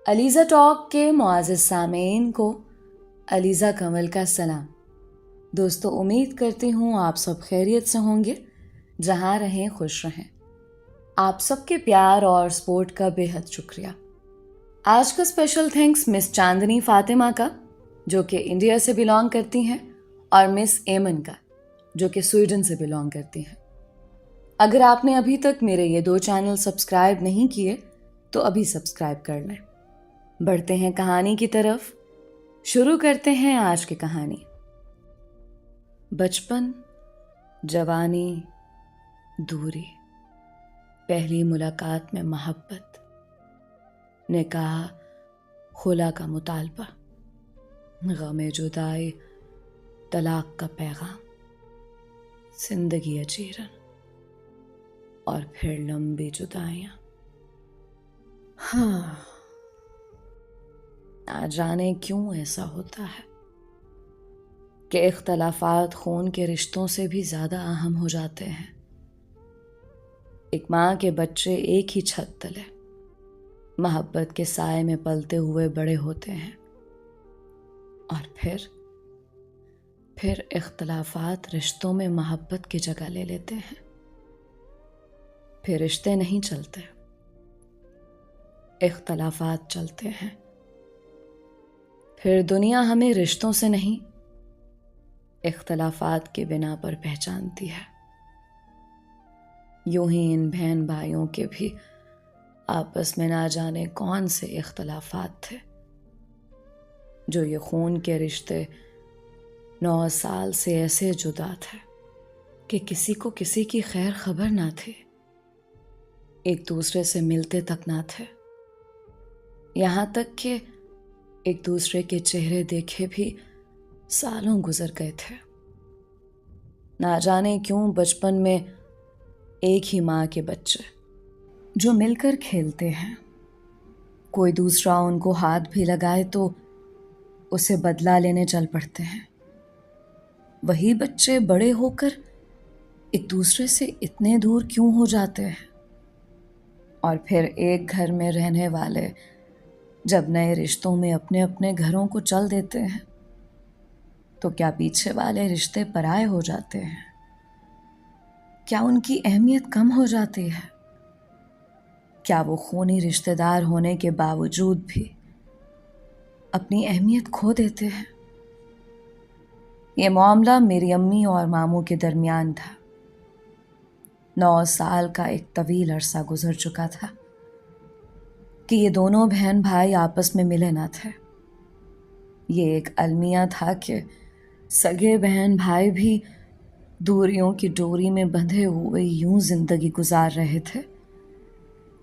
Alizeh talk کے معزز سامعین کو علیزہ کنول کا سلام۔ دوستو، امید کرتی ہوں آپ سب خیریت سے ہوں گے، جہاں رہیں خوش رہیں۔ آپ سب کے پیار اور سپورٹ کا بے حد شکریہ۔ آج کا اسپیشل تھینکس مس چاندنی فاطمہ کا، جو کہ انڈیا سے بلانگ کرتی ہیں، اور مس ایمن کا، جو کہ سویڈن سے بلانگ کرتی ہیں۔ اگر آپ نے ابھی تک میرے یہ 2 چینل سبسکرائب نہیں کیے تو ابھی سبسکرائب کر لیں۔ بڑھتے ہیں کہانی کی طرف، شروع کرتے ہیں آج کی کہانی۔ بچپن، جوانی، دوری، پہلی ملاقات میں محبت، نکاح، خلا کا مطالبہ، غم جدائی، طلاق کا پیغام، زندگی اجیرن، اور پھر لمبی جدائیاں۔ نہ جانے کیوں ایسا ہوتا ہے کہ اختلافات خون کے رشتوں سے بھی زیادہ اہم ہو جاتے ہیں۔ ایک ماں کے بچے ایک ہی چھت تلے محبت کے سائے میں پلتے ہوئے بڑے ہوتے ہیں، اور پھر اختلافات رشتوں میں محبت کی جگہ لے لیتے ہیں۔ پھر رشتے نہیں چلتے، اختلافات چلتے ہیں۔ پھر دنیا ہمیں رشتوں سے نہیں، اختلافات کے بنا پر پہچانتی ہے۔ یوں ہی ان بہن بھائیوں کے بھی آپس میں نہ جانے کون سے اختلافات تھے، جو یہ خون کے رشتے 9 سال سے ایسے جدا تھے کہ کسی کو کسی کی خیر خبر نہ تھی، ایک دوسرے سے ملتے تک نہ تھے، یہاں تک کہ ایک دوسرے کے چہرے دیکھے بھی سالوں گزر گئے تھے۔ نہ جانے کیوں بچپن میں ایک ہی ماں کے بچے جو مل کر کھیلتے ہیں، کوئی دوسرا ان کو ہاتھ بھی لگائے تو اسے بدلہ لینے چل پڑتے ہیں۔ وہی بچے بڑے ہو کر ایک دوسرے سے اتنے دور کیوں ہو جاتے ہیں؟ اور پھر ایک گھر میں رہنے والے جب نئے رشتوں میں اپنے اپنے گھروں کو چل دیتے ہیں تو کیا پیچھے والے رشتے پرائے ہو جاتے ہیں؟ کیا ان کی اہمیت کم ہو جاتی ہے؟ کیا وہ خونی رشتہ دار ہونے کے باوجود بھی اپنی اہمیت کھو دیتے ہیں؟ یہ معاملہ میری امی اور ماموں کے درمیان تھا۔ 9 سال کا ایک طویل عرصہ گزر چکا تھا کہ یہ دونوں بہن بھائی آپس میں ملے نہ تھے۔ یہ ایک المیہ تھا کہ سگے بہن بھائی بھی دوریوں کی ڈوری میں بندھے ہوئے یوں زندگی گزار رہے تھے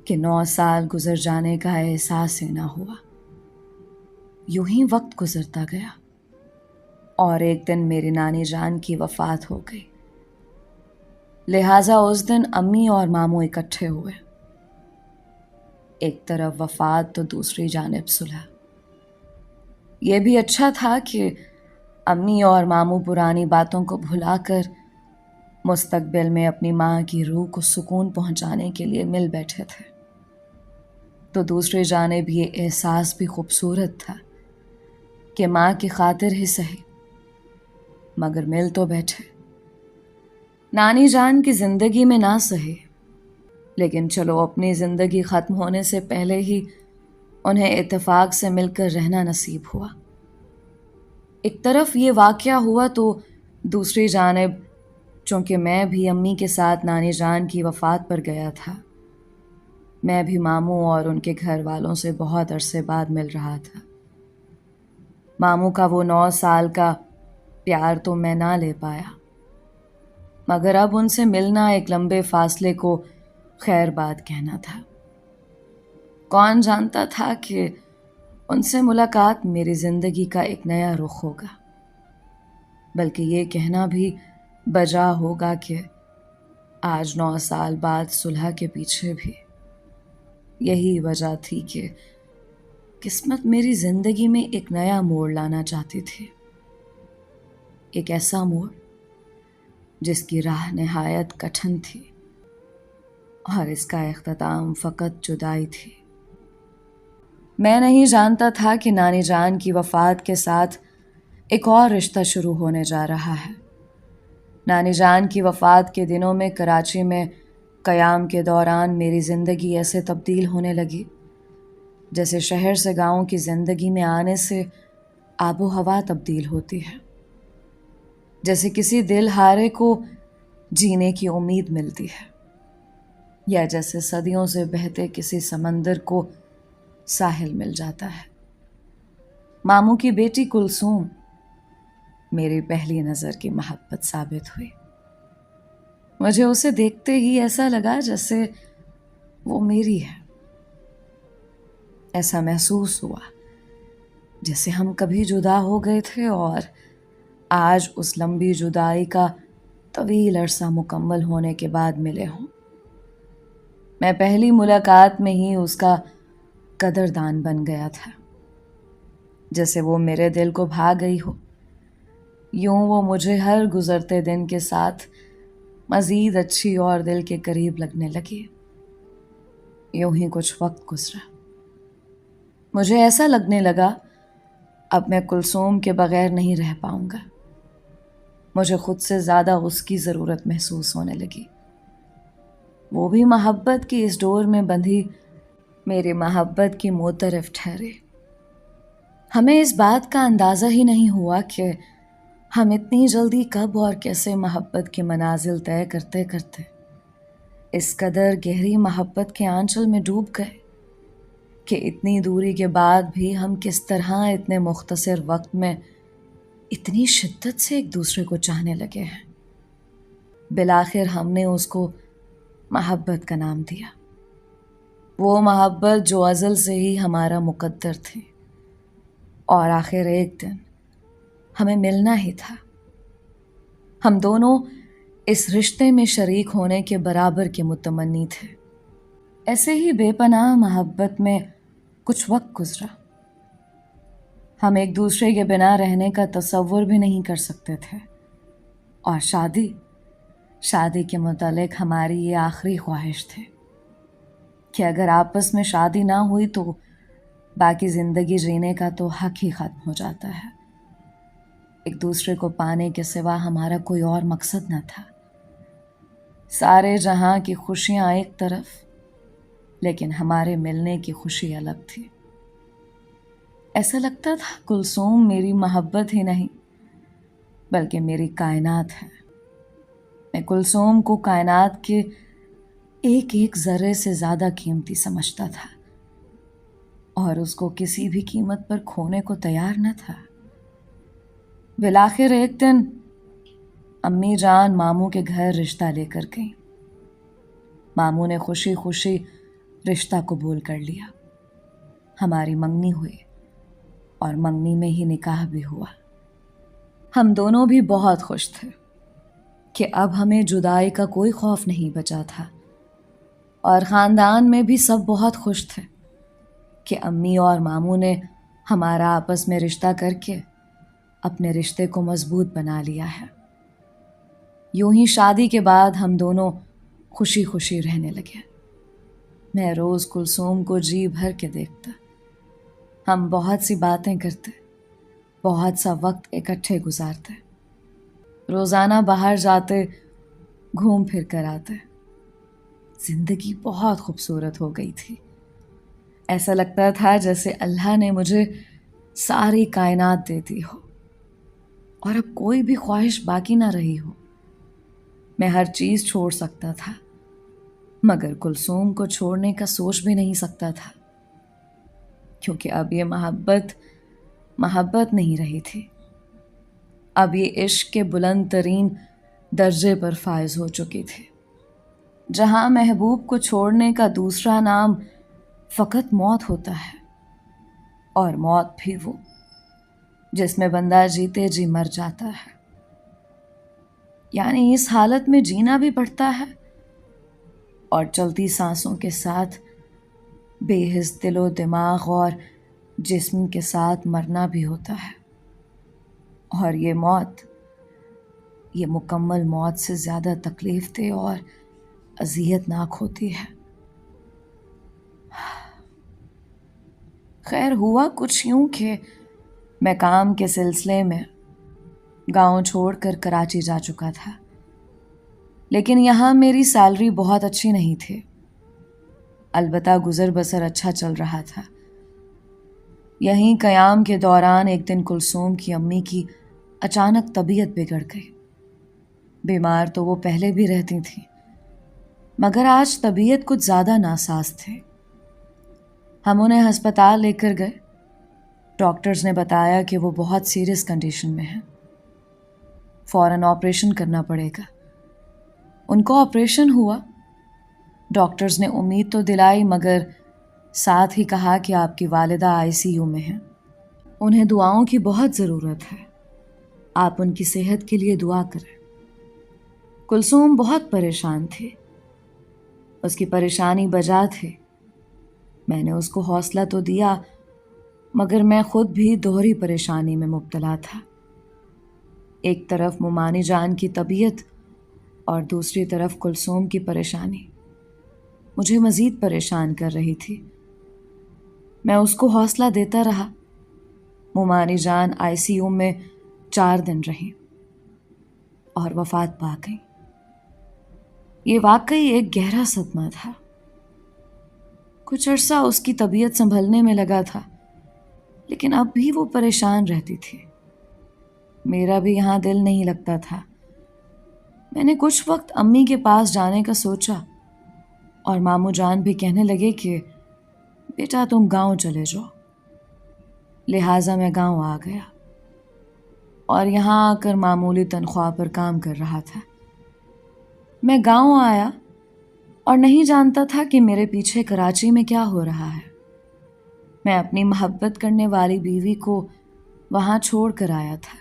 کہ 9 سال گزر جانے کا احساس ہی نہ ہوا۔ یوں ہی وقت گزرتا گیا اور ایک دن میری نانی جان کی وفات ہو گئی، لہٰذا اس دن امی اور ماموں اکٹھے ہوئے۔ ایک طرف وفات تو دوسری جانب صلح۔ یہ بھی اچھا تھا کہ امی اور ماموں پرانی باتوں کو بھلا کر مستقبل میں اپنی ماں کی روح کو سکون پہنچانے کے لیے مل بیٹھے تھے، تو دوسری جانب یہ احساس بھی خوبصورت تھا کہ ماں کی خاطر ہی سہی مگر مل تو بیٹھے۔ نانی جان کی زندگی میں نہ سہی، لیکن چلو اپنی زندگی ختم ہونے سے پہلے ہی انہیں اتفاق سے مل کر رہنا نصیب ہوا۔ ایک طرف یہ واقعہ ہوا تو دوسری جانب چونکہ میں بھی امی کے ساتھ نانی جان کی وفات پر گیا تھا، میں بھی ماموں اور ان کے گھر والوں سے بہت عرصے بعد مل رہا تھا۔ ماموں کا وہ 9 سال کا پیار تو میں نہ لے پایا، مگر اب ان سے ملنا ایک لمبے فاصلے کو خیر بات کہنا تھا۔ کون جانتا تھا کہ ان سے ملاقات میری زندگی کا ایک نیا رخ ہوگا، بلکہ یہ کہنا بھی بجا ہوگا کہ آج 9 سال بعد صلح کے پیچھے بھی یہی وجہ تھی کہ قسمت میری زندگی میں ایک نیا موڑ لانا چاہتی تھی، ایک ایسا موڑ جس کی راہ نہایت کٹھن تھی اور اس کا اختتام فقط جدائی تھی۔ میں نہیں جانتا تھا کہ نانی جان کی وفات کے ساتھ ایک اور رشتہ شروع ہونے جا رہا ہے۔ نانی جان کی وفات کے دنوں میں کراچی میں قیام کے دوران میری زندگی ایسے تبدیل ہونے لگی جیسے شہر سے گاؤں کی زندگی میں آنے سے آب و ہوا تبدیل ہوتی ہے، جیسے کسی دل ہارے کو جینے کی امید ملتی ہے، یا جیسے صدیوں سے بہتے کسی سمندر کو ساحل مل جاتا ہے۔ ماموں کی بیٹی کلثوم میری پہلی نظر کی محبت ثابت ہوئی۔ مجھے اسے دیکھتے ہی ایسا لگا جیسے وہ میری ہے۔ ایسا محسوس ہوا جیسے ہم کبھی جدا ہو گئے تھے اور آج اس لمبی جدائی کا طویل عرصہ مکمل ہونے کے بعد ملے ہوں۔ میں پہلی ملاقات میں ہی اس کا قدردان بن گیا تھا، جیسے وہ میرے دل کو بھا گئی ہو۔ یوں وہ مجھے ہر گزرتے دن کے ساتھ مزید اچھی اور دل کے قریب لگنے لگی۔ یوں ہی کچھ وقت گزرا، مجھے ایسا لگنے لگا اب میں کلثوم کے بغیر نہیں رہ پاؤں گا۔ مجھے خود سے زیادہ اس کی ضرورت محسوس ہونے لگی۔ وہ بھی محبت کی اس ڈور میں بندھی میری محبت کی موترف ٹھہرے۔ ہمیں اس بات کا اندازہ ہی نہیں ہوا کہ ہم اتنی جلدی کب اور کیسے محبت کی منازل طے کرتے کرتے اس قدر گہری محبت کے آنچل میں ڈوب گئے کہ اتنی دوری کے بعد بھی ہم کس طرح اتنے مختصر وقت میں اتنی شدت سے ایک دوسرے کو چاہنے لگے ہیں۔ بالآخر ہم نے اس کو محبت کا نام دیا، وہ محبت جو ازل سے ہی ہمارا مقدر تھی، اور آخر ایک دن ہمیں ملنا ہی تھا۔ ہم دونوں اس رشتے میں شریک ہونے کے برابر کے متمنی تھے۔ ایسے ہی بے پناہ محبت میں کچھ وقت گزرا۔ ہم ایک دوسرے کے بنا رہنے کا تصور بھی نہیں کر سکتے تھے، اور شادی کے متعلق ہماری یہ آخری خواہش تھی کہ اگر آپس میں شادی نہ ہوئی تو باقی زندگی جینے کا تو حق ہی ختم ہو جاتا ہے۔ ایک دوسرے کو پانے کے سوا ہمارا کوئی اور مقصد نہ تھا۔ سارے جہاں کی خوشیاں ایک طرف، لیکن ہمارے ملنے کی خوشی الگ تھی۔ ایسا لگتا تھا کلثوم میری محبت ہی نہیں بلکہ میری کائنات ہے۔ میں کلثوم کو کائنات کے ایک ایک ذرے سے زیادہ قیمتی سمجھتا تھا، اور اس کو کسی بھی قیمت پر کھونے کو تیار نہ تھا۔ بالآخر ایک دن امی جان ماموں کے گھر رشتہ لے کر گئیں۔ ماموں نے خوشی خوشی رشتہ قبول کر لیا۔ ہماری منگنی ہوئی اور منگنی میں ہی نکاح بھی ہوا۔ ہم دونوں بھی بہت خوش تھے کہ اب ہمیں جدائی کا کوئی خوف نہیں بچا تھا، اور خاندان میں بھی سب بہت خوش تھے کہ امی اور ماموں نے ہمارا آپس میں رشتہ کر کے اپنے رشتے کو مضبوط بنا لیا ہے۔ یوں ہی شادی کے بعد ہم دونوں خوشی خوشی رہنے لگے۔ میں روز کلثوم کو جی بھر کے دیکھتا، ہم بہت سی باتیں کرتے، بہت سا وقت اکٹھے گزارتے، روزانہ باہر جاتے، گھوم پھر کر آتے۔ زندگی بہت خوبصورت ہو گئی تھی۔ ایسا لگتا تھا جیسے اللہ نے مجھے ساری کائنات دے دی ہو اور اب کوئی بھی خواہش باقی نہ رہی ہو۔ میں ہر چیز چھوڑ سکتا تھا، مگر کلثوم کو چھوڑنے کا سوچ بھی نہیں سکتا تھا، کیونکہ اب یہ محبت نہیں رہی تھی۔ اب یہ عشق کے بلند ترین درجے پر فائز ہو چکی تھی، جہاں محبوب کو چھوڑنے کا دوسرا نام فقط موت ہوتا ہے، اور موت بھی وہ جس میں بندہ جیتے جی مر جاتا ہے۔ یعنی اس حالت میں جینا بھی پڑتا ہے اور چلتی سانسوں کے ساتھ بے حس دل و دماغ اور جسم کے ساتھ مرنا بھی ہوتا ہے، اور یہ موت، یہ مکمل موت سے زیادہ تکلیف دہ اور اذیت ناک ہوتی ہے۔ خیر ہوا کچھ یوں کہ میں کام کے سلسلے میں گاؤں چھوڑ کر کراچی جا چکا تھا، لیکن یہاں میری سیلری بہت اچھی نہیں تھی، البتہ گزر بسر اچھا چل رہا تھا۔ یہیں قیام کے دوران ایک دن کلثوم کی امی کی اچانک طبیعت بگڑ گئی۔ بیمار تو وہ پہلے بھی رہتی تھیں، مگر آج طبیعت کچھ زیادہ ناساز تھے۔ ہم انہیں ہسپتال لے کر گئے۔ ڈاکٹرز نے بتایا کہ وہ بہت سیریس کنڈیشن میں ہیں، فوراً آپریشن کرنا پڑے گا۔ ان کو آپریشن ہوا۔ ڈاکٹرز نے امید تو دلائی، مگر ساتھ ہی کہا کہ آپ کی والدہ ICU میں ہیں، انہیں دعاؤں کی بہت ضرورت ہے، آپ ان کی صحت کے لیے دعا کریں۔ کلثوم بہت پریشان تھی، اس کی پریشانی بجا تھی۔ میں نے اس کو حوصلہ تو دیا، مگر میں خود بھی دوہری پریشانی میں مبتلا تھا۔ ایک طرف مومانی جان کی طبیعت اور دوسری طرف کلثوم کی پریشانی مجھے مزید پریشان کر رہی تھی۔ میں اس کو حوصلہ دیتا رہا۔ مومانی جان ICU میں 4 دن رہیں اور وفات پا گئی۔ یہ واقعی ایک گہرا صدمہ تھا۔ کچھ عرصہ اس کی طبیعت سنبھلنے میں لگا تھا، لیکن اب بھی وہ پریشان رہتی تھی۔ میرا بھی یہاں دل نہیں لگتا تھا۔ میں نے کچھ وقت امی کے پاس جانے کا سوچا، اور ماموں جان بھی کہنے لگے کہ بیٹا تم گاؤں چلے جاؤ۔ لہٰذا میں گاؤں آ گیا اور یہاں آ کر معمولی تنخواہ پر کام کر رہا تھا۔ میں گاؤں آیا اور نہیں جانتا تھا کہ میرے پیچھے کراچی میں کیا ہو رہا ہے۔ میں اپنی محبت کرنے والی بیوی کو وہاں چھوڑ کر آیا تھا،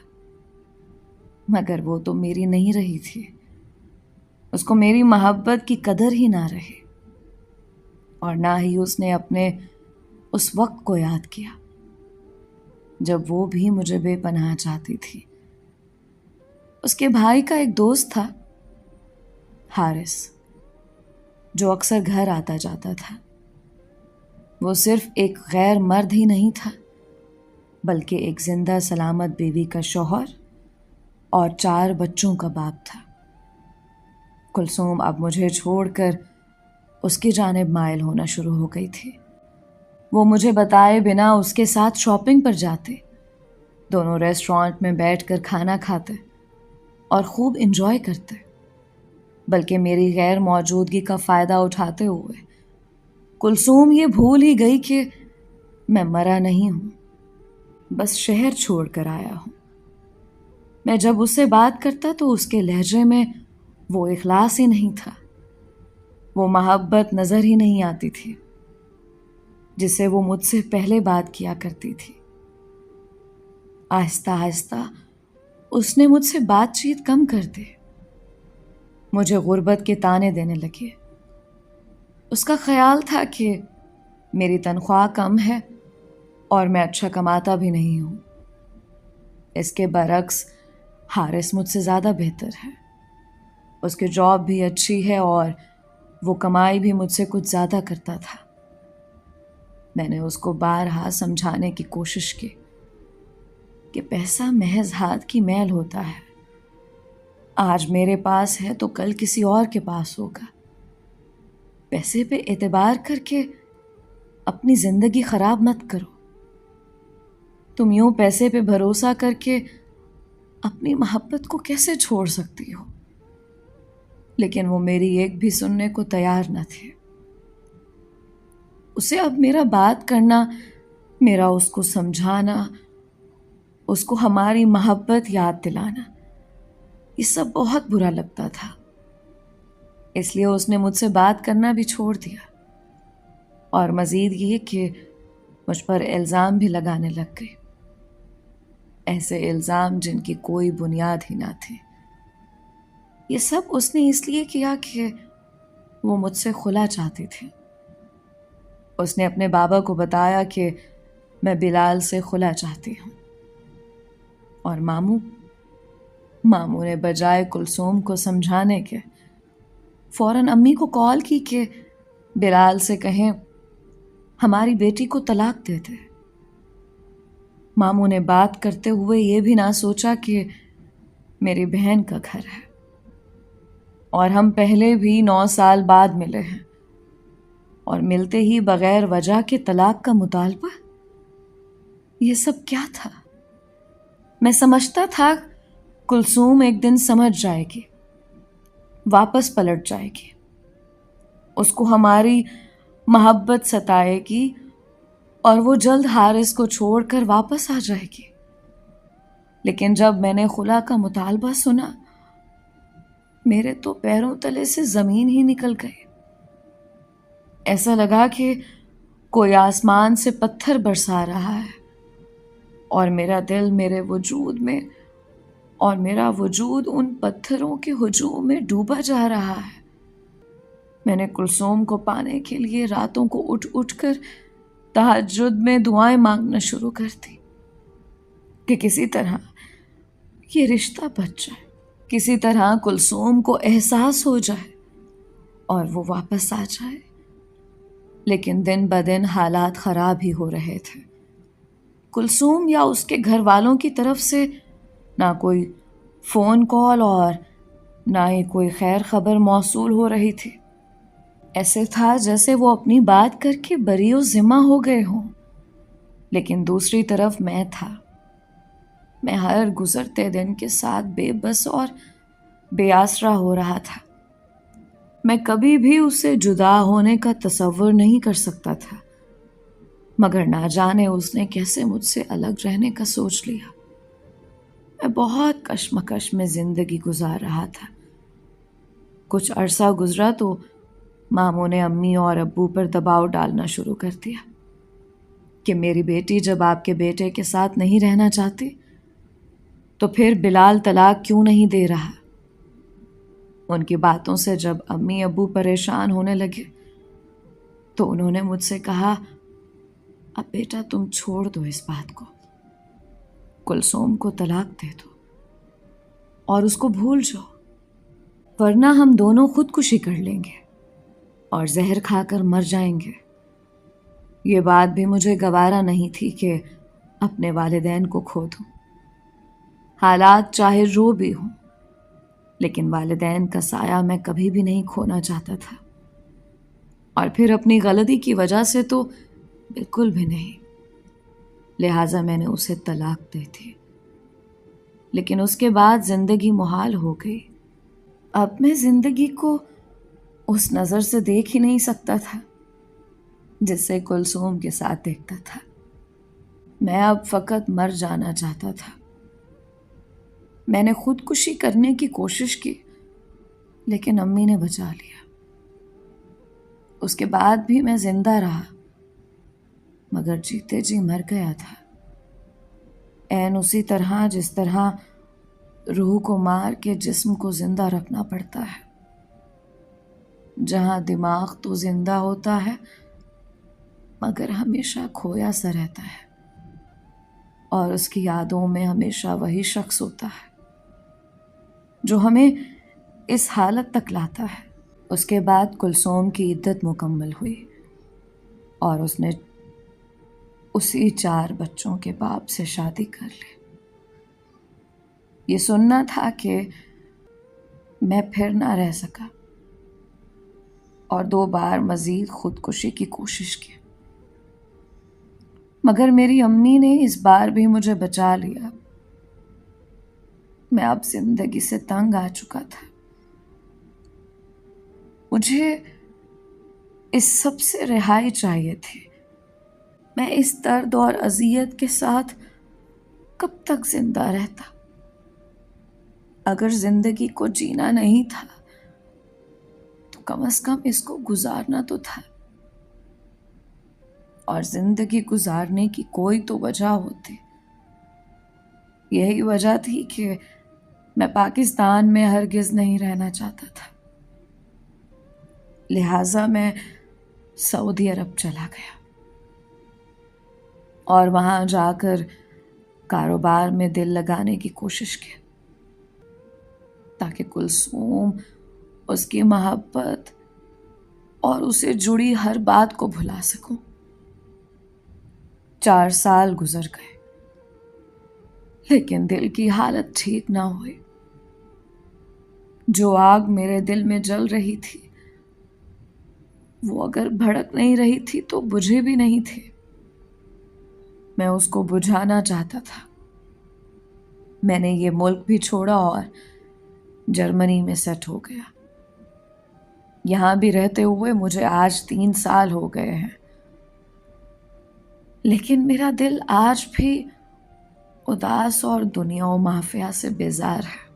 مگر وہ تو میری نہیں رہی تھی۔ اس کو میری محبت کی قدر ہی نہ رہی، اور نہ ہی اس نے اپنے اس وقت کو یاد کیا جب وہ بھی مجھے بے پناہ چاہتی تھی۔ اس کے بھائی کا ایک دوست تھا، حارث، جو اکثر گھر آتا جاتا تھا۔ وہ صرف ایک غیر مرد ہی نہیں تھا، بلکہ ایک زندہ سلامت بیوی کا شوہر اور 4 بچوں کا باپ تھا۔ کلثوم اب مجھے چھوڑ کر اس کی جانب مائل ہونا شروع ہو گئی تھی۔ وہ مجھے بتائے بنا اس کے ساتھ شاپنگ پر جاتے، دونوں ریسٹورانٹ میں بیٹھ کر کھانا کھاتے اور خوب انجوائے کرتے، بلکہ میری غیر موجودگی کا فائدہ اٹھاتے ہوئے کلثوم یہ بھول ہی گئی کہ میں مرا نہیں ہوں، بس شہر چھوڑ کر آیا ہوں۔ میں جب اس سے بات کرتا تو اس کے لہجے میں وہ اخلاص ہی نہیں تھا، وہ محبت نظر ہی نہیں آتی تھی جس سے وہ مجھ سے پہلے بات کیا کرتی تھی۔ آہستہ آہستہ اس نے مجھ سے بات چیت کم کر دی، مجھے غربت کے طعنے دینے لگے۔ اس کا خیال تھا کہ میری تنخواہ کم ہے اور میں اچھا کماتا بھی نہیں ہوں۔ اس کے برعکس حارث مجھ سے زیادہ بہتر ہے، اس کی جاب بھی اچھی ہے اور وہ کمائی بھی مجھ سے کچھ زیادہ کرتا تھا۔ میں نے اس کو بارہا سمجھانے کی کوشش کی کہ پیسہ محض ہاتھ کی میل ہوتا ہے، آج میرے پاس ہے تو کل کسی اور کے پاس ہوگا۔ پیسے پہ اعتبار کر کے اپنی زندگی خراب مت کرو۔ تم یوں پیسے پہ بھروسہ کر کے اپنی محبت کو کیسے چھوڑ سکتی ہو؟ لیکن وہ میری ایک بھی سننے کو تیار نہ تھے۔ اسے اب میرا بات کرنا، میرا اس کو سمجھانا، اس کو ہماری محبت یاد دلانا، یہ سب بہت برا لگتا تھا۔ اس لیے اس نے مجھ سے بات کرنا بھی چھوڑ دیا، اور مزید یہ کہ مجھ پر الزام بھی لگانے لگ گئی، ایسے الزام جن کی کوئی بنیاد ہی نہ تھی۔ یہ سب اس نے اس لیے کیا کہ وہ مجھ سے خلا چاہتی تھی۔ اس نے اپنے بابا کو بتایا کہ میں بلال سے خلا چاہتی ہوں، اور ماموں نے بجائے کلثوم کو سمجھانے کے فوراً امی کو کال کی کہ بلال سے کہیں ہماری بیٹی کو طلاق دے دے۔ ماموں نے بات کرتے ہوئے یہ بھی نہ سوچا کہ میری بہن کا گھر ہے اور ہم پہلے بھی 9 سال بعد ملے ہیں، اور ملتے ہی بغیر وجہ کے طلاق کا مطالبہ۔ یہ سب کیا تھا؟ میں سمجھتا تھا کلثوم ایک دن سمجھ جائے گی، واپس پلٹ جائے گی، اس کو ہماری محبت ستائے گی اور وہ جلد حارث کو چھوڑ کر واپس آ جائے گی۔ لیکن جب میں نے خلا کا مطالبہ سنا، میرے تو پیروں تلے سے زمین ہی نکل گئی۔ ایسا لگا کہ کوئی آسمان سے پتھر برسا رہا ہے اور میرا دل میرے وجود میں اور میرا وجود ان پتھروں کے ہجوم میں ڈوبا جا رہا ہے۔ میں نے کلثوم کو پانے کے لیے راتوں کو اٹھ اٹھ کر تہجد میں دعائیں مانگنا شروع کر دی کہ کسی طرح یہ رشتہ بچ جائے، کسی طرح کلثوم کو احساس ہو جائے اور وہ واپس آ جائے۔ لیکن دن بدن حالات خراب ہی ہو رہے تھے۔ کلثوم یا اس کے گھر والوں کی طرف سے نہ کوئی فون کال اور نہ ہی کوئی خیر خبر موصول ہو رہی تھی۔ ایسے تھا جیسے وہ اپنی بات کر کے بری و ذمہ ہو گئے ہوں۔ لیکن دوسری طرف میں تھا، میں ہر گزرتے دن کے ساتھ بے بس اور بے آسرا ہو رہا تھا۔ میں کبھی بھی اس سے جدا ہونے کا تصور نہیں کر سکتا تھا، مگر نہ جانے اس نے کیسے مجھ سے الگ رہنے کا سوچ لیا۔ میں بہت کشمکش میں زندگی گزار رہا تھا۔ کچھ عرصہ گزرا تو ماموں نے امی اور ابو پر دباؤ ڈالنا شروع کر دیا کہ میری بیٹی جب آپ کے بیٹے کے ساتھ نہیں رہنا چاہتی تو پھر بلال طلاق کیوں نہیں دے رہا۔ ان کی باتوں سے جب امی ابو پریشان ہونے لگے تو انہوں نے مجھ سے کہا، اب بیٹا تم چھوڑ دو اس بات کو، کلثوم کو طلاق دے دو اور اس کو بھول جاؤ، ورنہ ہم دونوں خودکشی کر لیں گے اور زہر کھا کر مر جائیں گے۔ یہ بات بھی مجھے گوارا نہیں تھی کہ اپنے والدین کو کھو دوں، حالات چاہے رو بھی ہوں، لیکن والدین کا سایہ میں کبھی بھی نہیں کھونا چاہتا تھا، اور پھر اپنی غلطی کی وجہ سے تو بالکل بھی نہیں۔ لہٰذا میں نے اسے طلاق دی تھی، لیکن اس کے بعد زندگی محال ہو گئی۔ اب میں زندگی کو اس نظر سے دیکھ ہی نہیں سکتا تھا جس سے کلثوم کے ساتھ دیکھتا تھا۔ میں اب فقط مر جانا چاہتا تھا۔ میں نے خودکشی کرنے کی کوشش کی، لیکن امی نے بچا لیا۔ اس کے بعد بھی میں زندہ رہا، مگر جیتے جی مر گیا تھا، عین اسی طرح جس طرح روح کو مار کے جسم کو زندہ رکھنا پڑتا ہے، جہاں دماغ تو زندہ ہوتا ہے مگر ہمیشہ کھویا سا رہتا ہے، اور اس کی یادوں میں ہمیشہ وہی شخص ہوتا ہے جو ہمیں اس حالت تک لاتا ہے۔ اس کے بعد کلثوم کی عدت مکمل ہوئی اور اس نے اسی 4 بچوں کے باپ سے شادی کر لی۔ یہ سننا تھا کہ میں پھر نہ رہ سکا اور 2 بار مزید خودکشی کی کوشش کی، مگر میری امی نے اس بار بھی مجھے بچا لیا۔ میں اب زندگی سے تنگ آ چکا تھا۔ مجھے اس سب سے رہائی چاہیے تھی۔ میں اس درد اور اذیت کے ساتھ کب تک زندہ رہتا؟ اگر زندگی کو جینا نہیں تھا تو کم از کم اس کو گزارنا تو تھا، اور زندگی گزارنے کی کوئی تو وجہ ہوتی۔ یہی وجہ تھی کہ میں پاکستان میں ہرگز نہیں رہنا چاہتا تھا، لہٰذا میں سعودی عرب چلا گیا اور وہاں جا کر کاروبار میں دل لگانے کی کوشش کی تاکہ کلثوم، اس کی محبت اور اسے جڑی ہر بات کو بھلا سکوں۔ 4 سال گزر گئے لیکن دل کی حالت ٹھیک نہ ہوئی. جو آگ میرے دل میں جل رہی تھی وہ اگر بھڑک نہیں رہی تھی تو بجھے بھی نہیں تھی. میں اس کو بجھانا چاہتا تھا. میں نے یہ ملک بھی چھوڑا اور جرمنی میں سیٹ ہو گیا. یہاں بھی رہتے ہوئے مجھے آج 3 سال ہو گئے ہیں، لیکن میرا دل آج بھی اداس اور دنیا و مافیہ سے بیزار ہے.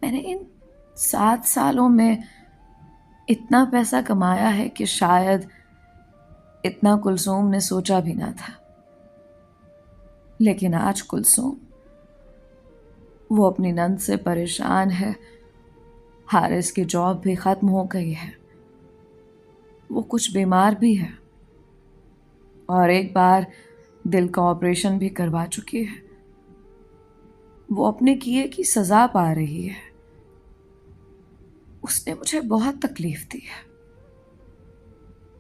میں نے ان 7 سالوں میں اتنا پیسہ کمایا ہے کہ شاید اتنا کلثوم نے سوچا بھی نہ تھا. لیکن آج کلثوم وہ اپنی نند سے پریشان ہے. حارث کی جاب بھی ختم ہو گئی ہے، وہ کچھ بیمار بھی ہے اور ایک بار دل کا آپریشن بھی کروا چکی ہے. وہ اپنے کیے کی سزا پا رہی ہے. اس نے مجھے بہت تکلیف دی ہے.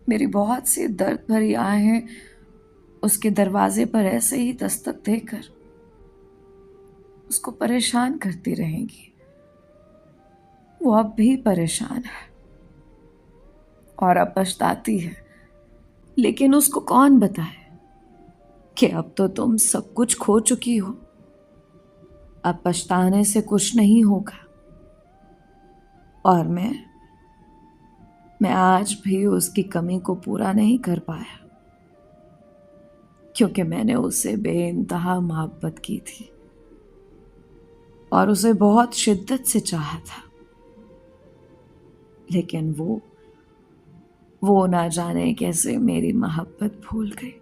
میری بہت سی درد بھری آہیں اس کے دروازے پر ایسے ہی دستک دے کر اس کو پریشان کرتی رہیں گی. وہ اب بھی پریشان ہے اور اب پچھتاتی ہے، لیکن اس کو کون بتائے کہ اب تو تم سب کچھ کھو چکی ہو. اب پچھتانے سے کچھ نہیں ہوگا. اور میں آج بھی اس کی کمی کو پورا نہیں کر پایا، کیونکہ میں نے اسے بے انتہا محبت کی تھی اور اسے بہت شدت سے چاہا تھا. لیکن وہ نہ جانے کیسے میری محبت بھول گئی.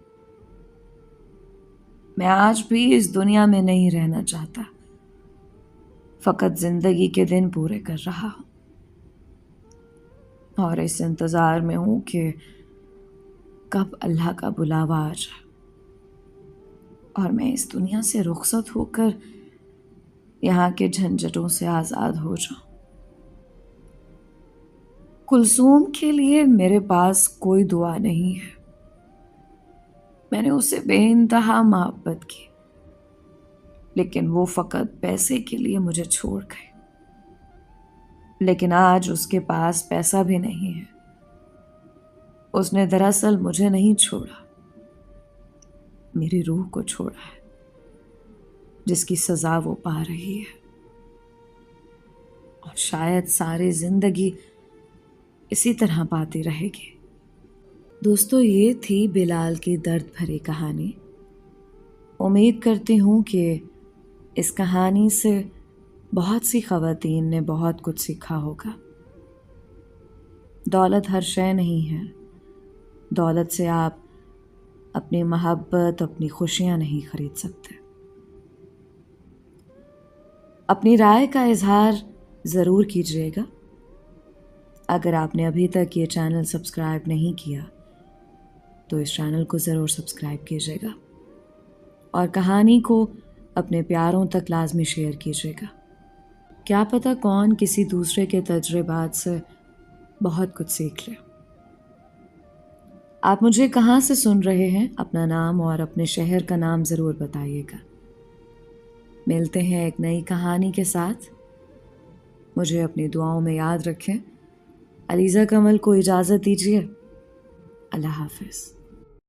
میں آج بھی اس دنیا میں نہیں رہنا چاہتا، فقط زندگی کے دن پورے کر رہا ہوں اور اس انتظار میں ہوں کہ کب اللہ کا بلاوا آ جائے اور میں اس دنیا سے رخصت ہو کر یہاں کے جھنجھٹوں سے آزاد ہو جاؤں. کلثوم کے لیے میرے پاس کوئی دعا نہیں ہے. میں نے اسے بے انتہا محبت کی، لیکن وہ فقط پیسے کے لیے مجھے چھوڑ گئی. لیکن آج اس کے پاس پیسہ بھی نہیں ہے. اس نے دراصل مجھے نہیں چھوڑا، میری روح کو چھوڑا ہے جس کی سزا وہ پا رہی ہے، اور شاید ساری زندگی اسی طرح پاتی رہے گی. دوستو، یہ تھی بلال کی درد بھری کہانی. امید کرتی ہوں کہ اس کہانی سے بہت سی خواتین نے بہت کچھ سیکھا ہوگا. دولت ہر شے نہیں ہے. دولت سے آپ اپنی محبت، اپنی خوشیاں نہیں خرید سکتے. اپنی رائے کا اظہار ضرور کیجیے گا. اگر آپ نے ابھی تک یہ چینل سبسکرائب نہیں کیا تو اس چینل کو ضرور سبسکرائب کیجیے گا اور کہانی کو اپنے پیاروں تک لازمی شیئر کیجیے گا. کیا پتہ کون کسی دوسرے کے تجربات سے بہت کچھ سیکھ لے. آپ مجھے کہاں سے سن رہے ہیں؟ اپنا نام اور اپنے شہر کا نام ضرور بتائیے گا. ملتے ہیں ایک نئی کہانی کے ساتھ. مجھے اپنی دعاؤں میں یاد رکھیں. علیزہ کمل کو اجازت دیجیے. اللہ حافظ.